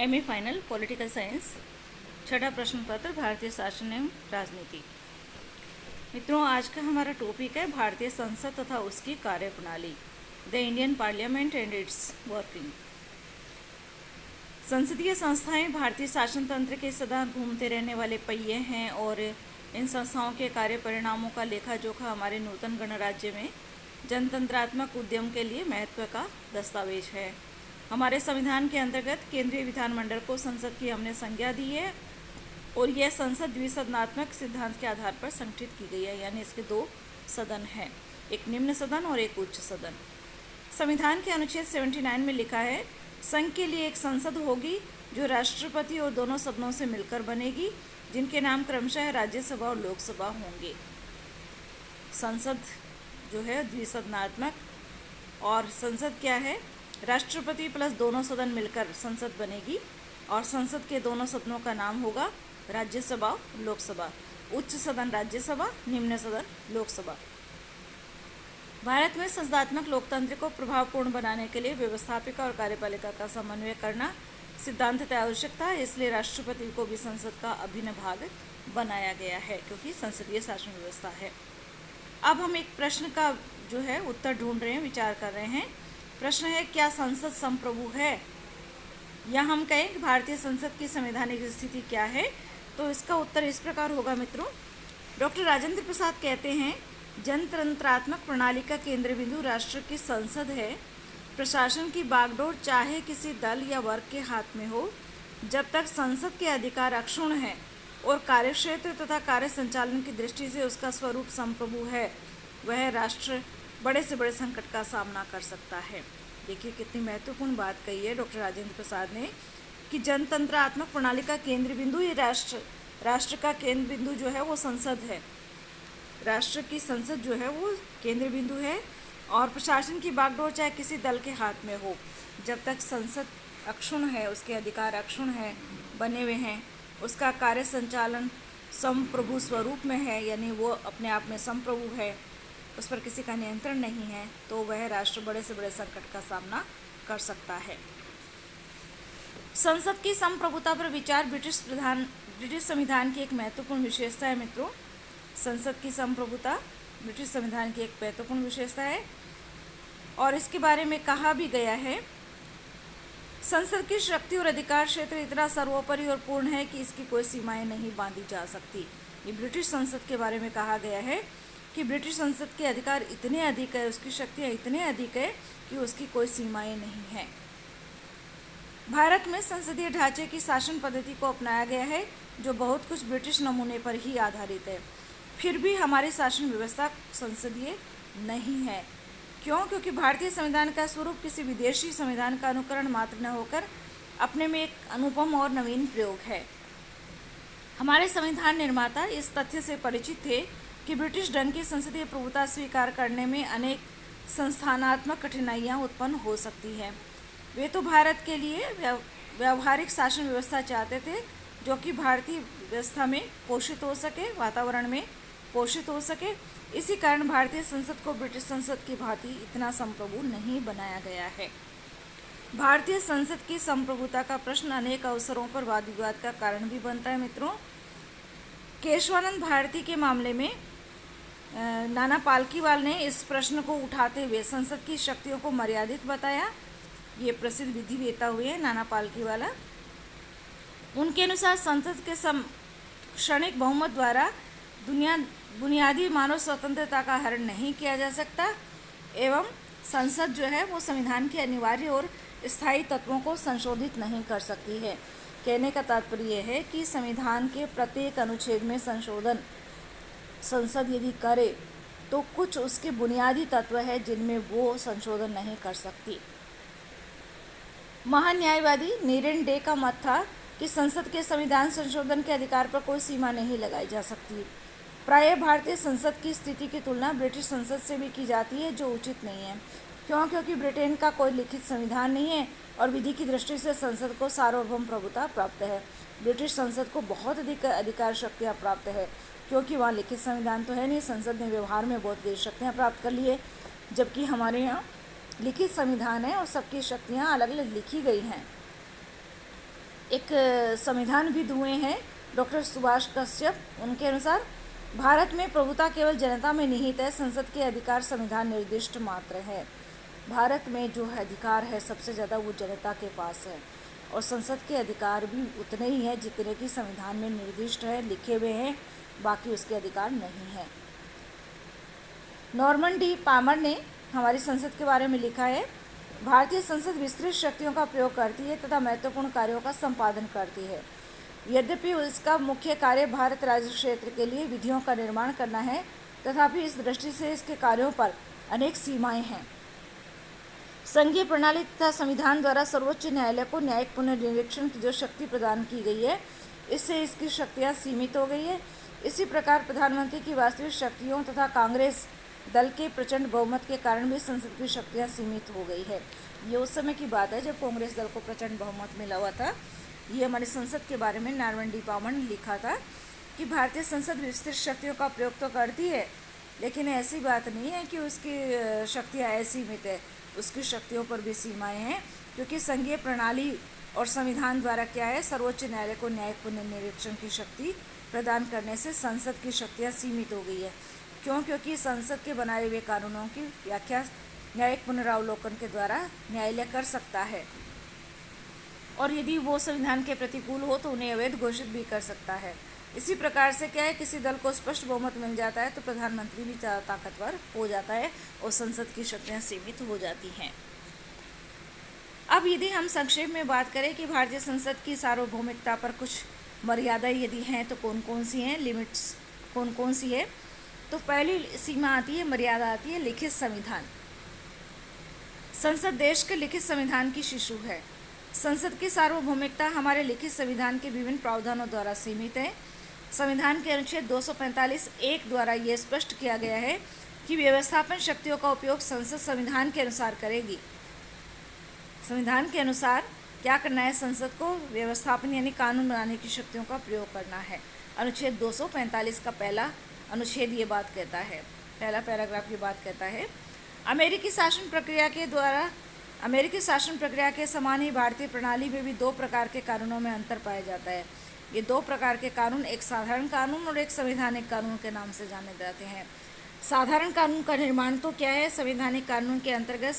MA final political science छठा प्रश्न पत्र भारतीय शासन एवं राजनीति। मित्रों, आज का हमारा टॉपिक है भारतीय संसद तथा उसकी कार्यप्रणाली, the Indian parliament and it's working. संसदीय संस्थाएं भारतीय शासन तंत्र के सदा घूमते रहने वाले पहिए हैं और इन संस्थाओं के कार्य परिणामों का लेखा जोखा हमारे नूतन गणराज्य में जनतंत्रात्मक उद्यम के लिए महत्व का दस्तावेज है। हमारे संविधान के अंतर्गत केंद्रीय विधानमंडल को संसद की हमने संज्ञा दी है और यह संसद द्विसदनात्मक सिद्धांत के आधार पर संगठित की गई है, यानी इसके दो सदन हैं, एक निम्न सदन और एक उच्च सदन। संविधान के अनुच्छेद 79 में लिखा है, संघ के लिए एक संसद होगी जो राष्ट्रपति और दोनों सदनों से मिलकर बनेगी, जिनके नाम क्रमशः राज्यसभा और लोकसभा होंगे। संसद जो है द्विसदनात्मक, और संसद क्या है? राष्ट्रपति प्लस दोनों सदन मिलकर संसद बनेगी और संसद के दोनों सदनों का नाम होगा राज्यसभा लोकसभा। उच्च सदन राज्यसभा, निम्न सदन लोकसभा। भारत में संसदात्मक लोकतंत्र को प्रभावपूर्ण बनाने के लिए व्यवस्थापिका और कार्यपालिका का समन्वय करना सिद्धांततः आवश्यक था, इसलिए राष्ट्रपति को भी संसद का अभिन्न भाग बनाया गया है, क्योंकि संसदीय शासन व्यवस्था है। अब हम एक प्रश्न का जो है उत्तर ढूंढ रहे हैं, विचार कर रहे हैं। प्रश्न है, क्या संसद संप्रभु है? या हम कहें कि भारतीय संसद की संवैधानिक स्थिति क्या है? तो इसका उत्तर इस प्रकार होगा मित्रों। डॉक्टर राजेंद्र प्रसाद कहते हैं, जनतंत्रात्मक प्रणाली का केंद्र बिंदु राष्ट्र की संसद है। प्रशासन की बागडोर चाहे किसी दल या वर्ग के हाथ में हो, जब तक संसद के अधिकार अक्षुण्ण है और कार्यक्षेत्र तथा कार्य संचालन की दृष्टि से उसका स्वरूप संप्रभु है, वह राष्ट्र बड़े से बड़े संकट का सामना कर सकता है। देखिए कितनी महत्वपूर्ण बात कही है डॉक्टर राजेंद्र प्रसाद ने कि जनतंत्रात्मक प्रणाली का केंद्र बिंदु ये राष्ट्र का केंद्र बिंदु जो है वो संसद है। राष्ट्र की संसद जो है वो केंद्र बिंदु है और प्रशासन की बागडोर चाहे किसी दल के हाथ में हो, जब तक संसद अक्षुण्ण है, उसके अधिकार अक्षुण्ण है, बने हुए हैं, उसका कार्य संचालन संप्रभु स्वरूप में है, यानी वो अपने आप में संप्रभु है, उस पर किसी का नियंत्रण नहीं है, तो वह राष्ट्र बड़े से बड़े संकट का सामना कर सकता है। संसद की संप्रभुता पर विचार ब्रिटिश संविधान की एक महत्वपूर्ण विशेषता है मित्रों। संसद की संप्रभुता ब्रिटिश संविधान की एक महत्वपूर्ण विशेषता है और इसके बारे में कहा भी गया है, संसद की शक्ति और अधिकार क्षेत्र इतना सर्वोपरि और पूर्ण है कि इसकी कोई सीमाएं नहीं बांधी जा सकती। ये ब्रिटिश संसद के बारे में कहा गया है कि ब्रिटिश संसद के अधिकार इतने अधिक है, उसकी शक्तियाँ इतने अधिक है कि उसकी कोई सीमाएं नहीं है। भारत में संसदीय ढांचे की शासन पद्धति को अपनाया गया है, जो बहुत कुछ ब्रिटिश नमूने पर ही आधारित है। फिर भी हमारी शासन व्यवस्था संसदीय नहीं है। क्यों? क्योंकि भारतीय संविधान का स्वरूप किसी विदेशी संविधान का अनुकरण मात्र न होकर अपने में एक अनुपम और नवीन प्रयोग है। हमारे संविधान निर्माता इस तथ्य से परिचित थे कि ब्रिटिश ढंग की संसदीय प्रभुता स्वीकार करने में अनेक संस्थानात्मक कठिनाइयाँ उत्पन्न हो सकती हैं। वे तो भारत के लिए व्यावहारिक शासन व्यवस्था चाहते थे, जो कि भारतीय व्यवस्था में पोषित हो सके, वातावरण में पोषित हो सके। इसी कारण भारतीय संसद को ब्रिटिश संसद की भांति इतना संप्रभु नहीं बनाया गया है। भारतीय संसद की संप्रभुता का प्रश्न अनेक अवसरों पर वाद विवाद का कारण भी बनता है मित्रों। केशवानंद भारती के मामले में नाना पालकीवाल ने इस प्रश्न को उठाते हुए संसद की शक्तियों को मर्यादित बताया। ये प्रसिद्ध विधिवेत्ता हुए हैं नाना पालकीवाला। उनके अनुसार संसद के क्षणिक बहुमत द्वारा बुनियादी मानव स्वतंत्रता का हरण नहीं किया जा सकता एवं संसद जो है वो संविधान के अनिवार्य और स्थायी तत्वों को संशोधित नहीं कर सकती है। कहने का तात्पर्य यह है कि संविधान के प्रत्येक अनुच्छेद में संशोधन संसद यदि करे तो कुछ उसके बुनियादी तत्व है जिनमें वो संशोधन नहीं कर सकती। महान न्यायवादी नीरेन डे का मत था कि संसद के संविधान संशोधन के अधिकार पर कोई सीमा नहीं लगाई जा सकती। प्रायः भारतीय संसद की स्थिति की तुलना ब्रिटिश संसद से भी की जाती है, जो उचित नहीं है। क्यों? क्योंकि ब्रिटेन का कोई लिखित संविधान नहीं है और विधि की दृष्टि से संसद को सार्वभौम प्रभुता प्राप्त है। ब्रिटिश संसद को बहुत अधिक अधिकार शक्तियाँ प्राप्त है, क्योंकि वहाँ लिखित संविधान तो है नहीं। संसद ने व्यवहार में बहुत देर शक्तियाँ प्राप्त कर ली है, जबकि हमारे यहाँ लिखित संविधान है और सबकी शक्तियाँ अलग अलग लिखी गई हैं। एक संविधानविद हुए हैं डॉक्टर सुभाष कश्यप। उनके अनुसार भारत में प्रभुता केवल जनता में निहित है, संसद के अधिकार संविधान निर्दिष्ट मात्र है। भारत में जो अधिकार है सबसे ज़्यादा वो जनता के पास है, और संसद के अधिकार भी उतने ही हैं जितने कि संविधान में निर्दिष्ट है, लिखे हुए हैं, बाकी उसके अधिकार नहीं है। नॉर्मन डी पामर ने हमारी संसद के बारे में लिखा है, भारतीय संसद विस्तृत शक्तियों का प्रयोग करती है तथा महत्वपूर्ण कार्यों का संपादन करती है। यद्यपि इसका मुख्य कार्य भारत राज्य क्षेत्र के लिए विधियों का निर्माण करना है, तथापि इस दृष्टि से इसके कार्यों पर अनेक सीमाएं हैं। संघीय प्रणाली तथा संविधान द्वारा सर्वोच्च न्यायालय को न्यायिक पुनर्निरीक्षण की जो शक्ति प्रदान की गई है, इससे इसकी शक्तियाँ सीमित हो गई है। इसी प्रकार प्रधानमंत्री की वास्तविक शक्तियों तथा कांग्रेस दल के प्रचंड बहुमत के कारण भी संसद की शक्तियाँ सीमित हो गई है। ये उस समय की बात है जब कांग्रेस दल को प्रचंड बहुमत मिला हुआ था। ये हमारी संसद के बारे में नॉर्मन डी पामर ने लिखा था कि भारतीय संसद विस्तृत शक्तियों का प्रयोग तो करती है, लेकिन ऐसी बात नहीं है कि उसकी शक्तियाँ असीमित है, उसकी शक्तियों पर भी सीमाएं हैं, क्योंकि संघीय प्रणाली और संविधान द्वारा क्या है, सर्वोच्च न्यायालय को न्यायिक पुनर्निरीक्षण की शक्ति प्रदान करने से संसद की शक्तियाँ सीमित हो गई है। क्यों? क्योंकि संसद के बनाए हुए कानूनों की व्याख्या न्यायिक पुनरावलोकन के द्वारा न्यायालय कर सकता है, और यदि वो संविधान के प्रतिकूल हो तो उन्हें अवैध घोषित भी कर सकता है। इसी प्रकार से क्या है, किसी दल को स्पष्ट बहुमत मिल जाता है तो प्रधानमंत्री भी ताकतवर हो जाता है और संसद की शक्तियाँ सीमित हो जाती हैं। अब यदि हम संक्षेप में बात करें कि भारतीय संसद की सार्वभौमिकता पर कुछ मर्यादाएं यदि हैं तो कौन कौन सी हैं, लिमिट्स कौन कौन सी है, तो पहली सीमा आती है, मर्यादा आती है लिखित संविधान। संसद देश के लिखित संविधान की शिशु है। संसद की सार्वभौमिकता हमारे लिखित संविधान के विभिन्न प्रावधानों द्वारा सीमित है। संविधान के अनुच्छेद 245(1) द्वारा ये स्पष्ट किया गया है कि व्यवस्थापन शक्तियों का उपयोग संसद संविधान के अनुसार करेगी। संविधान के अनुसार क्या करना है, संसद को व्यवस्थापन यानी कानून बनाने की शक्तियों का प्रयोग करना है। अनुच्छेद 245 का पहला अनुच्छेद ये बात कहता है, पहला पैराग्राफ ये बात कहता है, अमेरिकी शासन प्रक्रिया के समान ही भारतीय प्रणाली में भी 2 प्रकार के कानूनों में अंतर पाया जाता है। ये 2 प्रकार के कानून एक साधारण कानून और एक संवैधानिक कानून के नाम से जाने जाते हैं। साधारण कानून का निर्माण तो क्या है, संवैधानिक कानून के अंतर्गत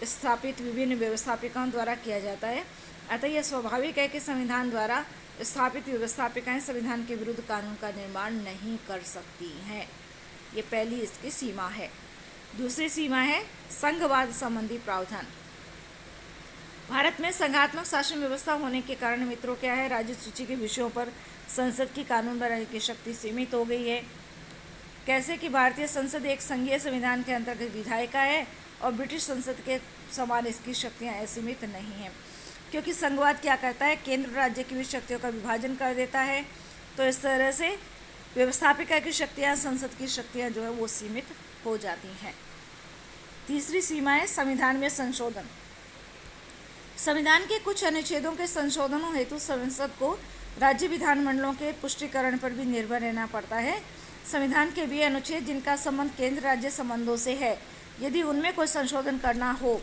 स्थापित विभिन्न व्यवस्थापिकाओं द्वारा किया जाता है। अतः यह स्वाभाविक है कि संविधान द्वारा स्थापित व्यवस्थापिकाएं संविधान के विरुद्ध कानून का निर्माण नहीं कर सकती हैं। ये पहली इसकी सीमा है। दूसरी सीमा है संघवाद संबंधी प्रावधान। भारत में संघात्मक शासन व्यवस्था होने के कारण मित्रों क्या है, राज्य सूची के विषयों पर संसद की कानून बनाने की शक्ति सीमित हो गई है। कैसे कि भारतीय संसद एक संघीय संविधान के अंतर्गत विधायिका है और ब्रिटिश संसद के समान इसकी शक्तियाँ असीमित नहीं हैं। क्योंकि संघवाद क्या करता है, केंद्र राज्य की भी शक्तियों का विभाजन कर देता है, तो इस तरह से व्यवस्थापिका की शक्तियाँ, संसद की शक्तियाँ जो है वो सीमित हो जाती हैं। तीसरी सीमा है संविधान में संशोधन। संविधान के कुछ अनुच्छेदों के संशोधनों हेतु संसद को राज्य विधानमंडलों के पुष्टिकरण पर भी निर्भर रहना पड़ता है। संविधान के वे अनुच्छेद जिनका संबंध केंद्र राज्य संबंधों से है, यदि उनमें कोई संशोधन करना हो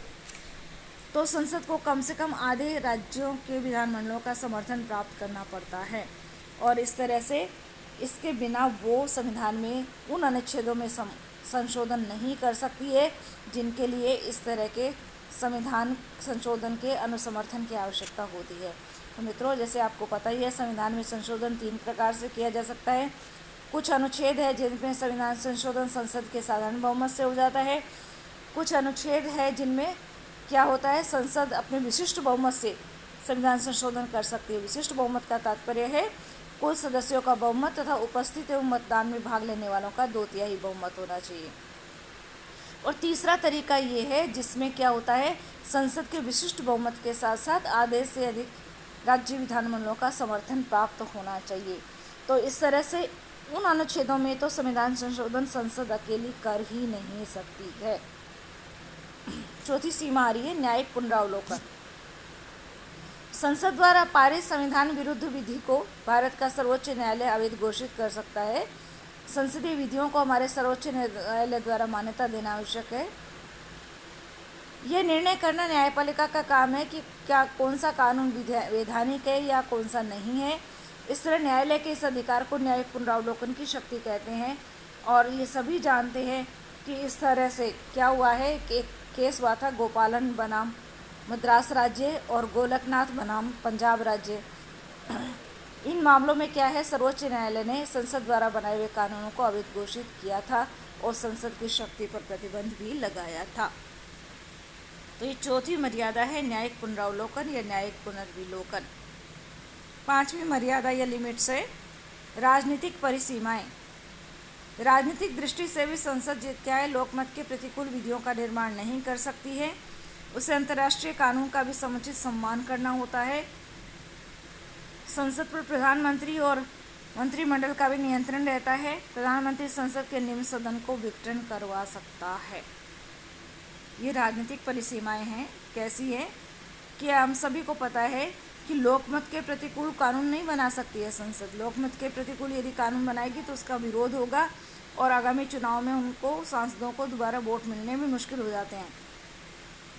तो संसद को कम से कम आधे राज्यों के विधानमंडलों का समर्थन प्राप्त करना पड़ता है, और इस तरह से इसके बिना वो संविधान में उन अनुच्छेदों में संशोधन नहीं कर सकती है जिनके लिए इस तरह के संविधान संशोधन के अनुसमर्थन की आवश्यकता होती है। तो मित्रों, जैसे आपको पता ही है, संविधान में संशोधन 3 प्रकार से किया जा सकता है। कुछ अनुच्छेद है जिनमें संविधान संशोधन संसद के साधारण बहुमत से हो जाता है। कुछ अनुच्छेद है जिनमें क्या होता है, संसद अपने विशिष्ट बहुमत से संविधान संशोधन कर सकती है। विशिष्ट बहुमत का तात्पर्य है कुल सदस्यों का बहुमत तथा उपस्थित एवं मतदान में भाग लेने वालों का 2/3 बहुमत होना चाहिए। और तीसरा तरीका ये है जिसमें क्या होता है, संसद के विशिष्ट बहुमत के साथ साथ आधे से अधिक राज्य विधानमंडलों का समर्थन प्राप्त होना चाहिए। तो इस तरह से उन अनुच्छेदों में तो संविधान संशोधन संसद अकेली कर ही नहीं सकती है। चौथी सीमा आ रही है न्यायिक पुनरावलोकन। संसद द्वारा पारित संविधान विरुद्ध विधि को भारत का सर्वोच्च न्यायालय अवैध घोषित कर सकता है। संसदीय विधियों को हमारे सर्वोच्च न्यायालय द्वारा मान्यता देना आवश्यक है। ये निर्णय करना न्यायपालिका का काम है कि क्या कौन सा कानून वैधानिक है या कौन सा नहीं है। इस तरह न्यायालय के इस अधिकार को न्यायिक पुनरावलोकन की शक्ति कहते हैं। और ये सभी जानते हैं कि इस तरह से क्या हुआ है कि एक केस हुआ था गोपालन बनाम मद्रास राज्य और गोलकनाथ बनाम पंजाब राज्य। इन मामलों में क्या है, सर्वोच्च न्यायालय ने संसद द्वारा बनाए हुए कानूनों को अवैध घोषित किया था और संसद की शक्ति पर प्रतिबंध भी लगाया था। तो ये चौथी मर्यादा है न्यायिक पुनरावलोकन या न्यायिक पुनर्विलोकन। पांचवी मर्यादा या लिमिट्स है राजनीतिक परिसीमाएं। राजनीतिक दृष्टि से भी संसद क्या है, लोकमत के प्रतिकूल विधियों का निर्माण नहीं कर सकती है। उसे अंतर्राष्ट्रीय कानून का भी समुचित सम्मान करना होता है। संसद पर प्रधानमंत्री और मंत्रिमंडल का भी नियंत्रण रहता है। प्रधानमंत्री संसद के निम्न सदन को विघटन करवा सकता है। ये राजनीतिक परिसीमाएं हैं। कैसी है कि हम सभी को पता है कि लोकमत के प्रतिकूल कानून नहीं बना सकती है संसद। लोकमत के प्रतिकूल यदि कानून बनाएगी तो उसका विरोध होगा और आगामी चुनाव में उनको सांसदों को दोबारा वोट मिलने में मुश्किल हो जाते हैं।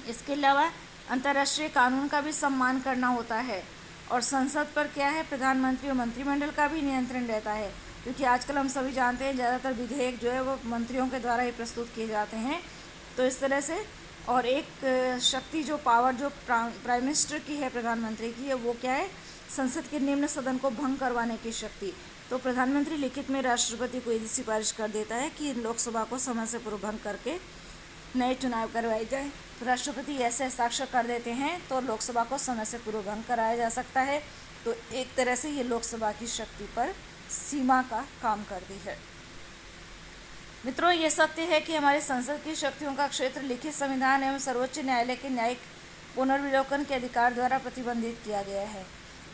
इसके अलावा अंतर्राष्ट्रीय कानून का भी सम्मान करना होता है। और संसद पर क्या है, प्रधानमंत्री और मंत्रिमंडल का भी नियंत्रण रहता है, क्योंकि आजकल हम सभी जानते हैं ज़्यादातर विधेयक जो है वो मंत्रियों के द्वारा ही प्रस्तुत किए जाते हैं। तो इस तरह से और एक शक्ति जो पावर जो प्राइम मिनिस्टर की है, प्रधानमंत्री की है, वो क्या है, संसद के निम्न सदन को भंग करवाने की शक्ति। तो प्रधानमंत्री लिखित में राष्ट्रपति को यदि सिफारिश कर देता है कि लोकसभा को समय से पूर्व भंग करके नए चुनाव करवाए जाए, तो राष्ट्रपति ऐसे हस्ताक्षर कर देते हैं तो लोकसभा को समय से पूर्व भंग कराया जा सकता है। तो एक तरह से ये लोकसभा की शक्ति पर सीमा का काम करती है। मित्रों, ये सत्य है कि हमारी संसद की शक्तियों का क्षेत्र लिखित संविधान एवं सर्वोच्च न्यायालय के न्यायिक पुनर्विलोकन के अधिकार द्वारा प्रतिबंधित किया गया है।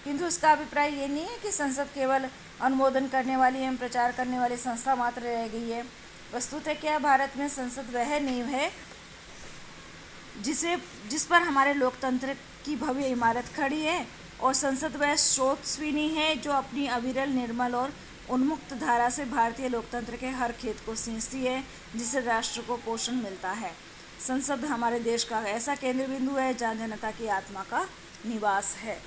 किंतु इसका अभिप्राय ये नहीं है कि संसद केवल अनुमोदन करने वाली एवं प्रचार करने वाली संस्था मात्र रह गई है। वस्तुतः क्या भारत में संसद वह नींव है जिस पर हमारे लोकतंत्र की भव्य इमारत खड़ी है, और संसद वह स्रोतस्विनी है जो अपनी अविरल, निर्मल और उन्मुक्त धारा से भारतीय लोकतंत्र के हर खेत को सींचती है, जिससे राष्ट्र को पोषण मिलता है। संसद हमारे देश का ऐसा केंद्र बिंदु है जहाँ जनता की आत्मा का निवास है।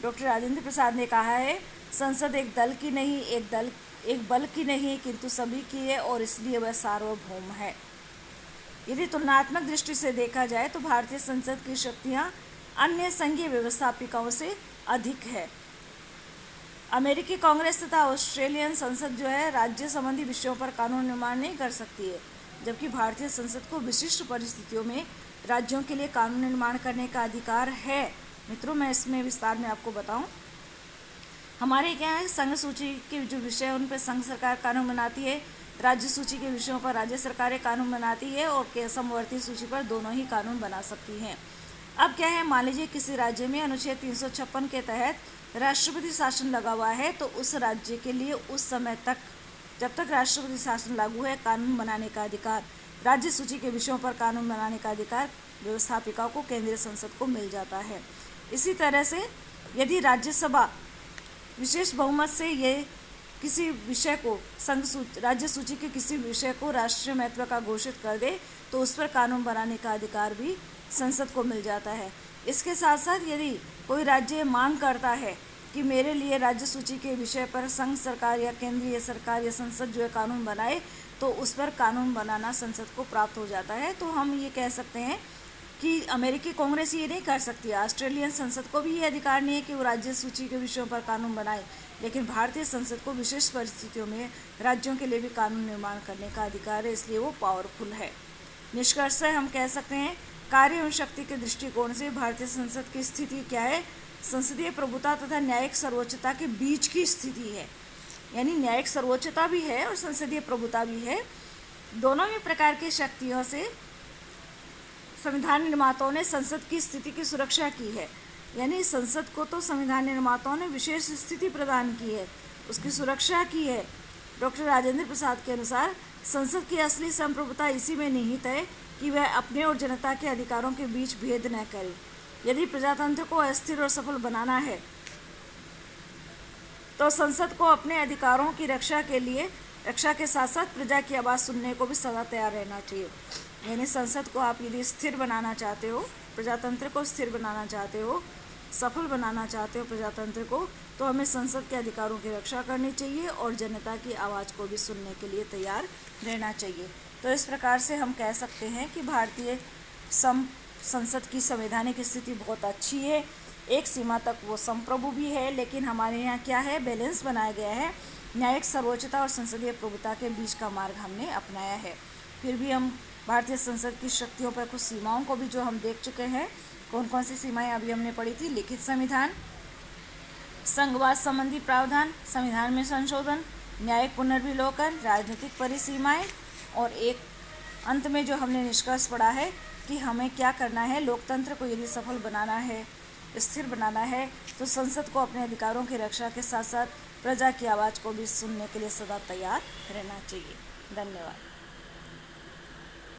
डॉक्टर राजेंद्र प्रसाद ने कहा है, संसद एक दल की नहीं, एक बल की नहीं, किंतु सभी की है और इसलिए वह सार्वभौम है। यदि तुलनात्मक दृष्टि से देखा जाए तो भारतीय संसद की शक्तियाँ अन्य संघीय व्यवस्थापिकाओं से अधिक है। अमेरिकी कांग्रेस तथा ऑस्ट्रेलियन संसद जो है राज्य संबंधी विषयों पर कानून निर्माण नहीं कर सकती है, जबकि भारतीय संसद को विशिष्ट परिस्थितियों में राज्यों के लिए कानून निर्माण करने का अधिकार है। मित्रों, मैं इसमें विस्तार में आपको बताऊं, हमारे क्या है, संघ सूची के जो विषय उन पर संघ सरकार कानून बनाती है, राज्य सूची के विषयों पर राज्य सरकारें कानून बनाती है और समवर्ती सूची पर दोनों ही कानून बना सकती हैं। अब क्या है, मान लीजिए किसी राज्य में अनुच्छेद 356 के तहत राष्ट्रपति शासन लगा हुआ है, तो उस राज्य के लिए उस समय तक जब तक राष्ट्रपति शासन लागू है, कानून बनाने का अधिकार, राज्य सूची के विषयों पर कानून बनाने का अधिकार व्यवस्थापिका को, केंद्रीय संसद को मिल जाता है। इसी तरह से यदि राज्यसभा विशेष बहुमत से ये किसी विषय को राज्य सूची के किसी विषय को राष्ट्रीय महत्व का घोषित कर दे, तो उस पर कानून बनाने का अधिकार भी संसद को मिल जाता है। इसके साथ साथ यदि कोई राज्य मांग करता है कि मेरे लिए राज्य सूची के विषय पर संघ सरकार या केंद्रीय सरकार या संसद जो है कानून बनाए, तो उस पर कानून बनाना संसद को प्राप्त हो जाता है। तो हम ये कह सकते हैं कि अमेरिकी कांग्रेस ये नहीं कर सकती, ऑस्ट्रेलियन संसद को भी ये अधिकार नहीं है कि वो राज्य सूची के विषयों पर कानून बनाए, लेकिन भारतीय संसद को विशेष परिस्थितियों में राज्यों के लिए भी कानून निर्माण करने का अधिकार है, इसलिए वो पावरफुल है। निष्कर्ष से हम कह सकते हैं, कार्य एवं शक्ति के दृष्टिकोण से भारतीय संसद की स्थिति क्या है, संसदीय प्रभुता तथा न्यायिक सर्वोच्चता के बीच की स्थिति है। यानी न्यायिक सर्वोच्चता भी है और संसदीय प्रभुता भी है। दोनों ही प्रकार की शक्तियों से संविधान निर्माताओं ने संसद की स्थिति की सुरक्षा की है। यानी संसद को तो संविधान निर्माताओं ने विशेष स्थिति प्रदान की है, उसकी सुरक्षा की है। डॉक्टर राजेंद्र प्रसाद के अनुसार संसद की असली संप्रभुता इसी में निहित है कि वह अपने और जनता के अधिकारों के बीच भेद न करे। यदि प्रजातंत्र को अस्थिर और सफल बनाना है तो संसद को अपने अधिकारों की रक्षा के साथ साथ प्रजा की आवाज़ सुनने को भी सदा तैयार रहना चाहिए। यानी संसद को आप यदि स्थिर बनाना चाहते हो, प्रजातंत्र को स्थिर बनाना चाहते हो, सफल बनाना चाहते हो प्रजातंत्र को, तो हमें संसद के अधिकारों की रक्षा करनी चाहिए और जनता की आवाज़ को भी सुनने के लिए तैयार रहना चाहिए। तो इस प्रकार से हम कह सकते हैं कि भारतीय संसद की संवैधानिक स्थिति बहुत अच्छी है। एक सीमा तक वो संप्रभु भी है, लेकिन हमारे यहाँ क्या है, बैलेंस बनाया गया है। न्यायिक सर्वोच्चता और संसदीय प्रभुता के बीच का मार्ग हमने अपनाया है। फिर भी हम भारतीय संसद की शक्तियों पर कुछ सीमाओं को भी जो हम देख चुके हैं। कौन कौन सी सीमाएं अभी हमने पढ़ी थी? लिखित संविधान, संघवाद संबंधी प्रावधान, संविधान में संशोधन, न्यायिक पुनर्विलोकन, राजनीतिक परिसीमाएं, और एक अंत में जो हमने निष्कर्ष पढ़ा है कि हमें क्या करना है। लोकतंत्र को यदि सफल बनाना है, स्थिर बनाना है, तो संसद को अपने अधिकारों की रक्षा के साथ साथ प्रजा की आवाज़ को भी सुनने के लिए सदा तैयार रहना चाहिए। धन्यवाद।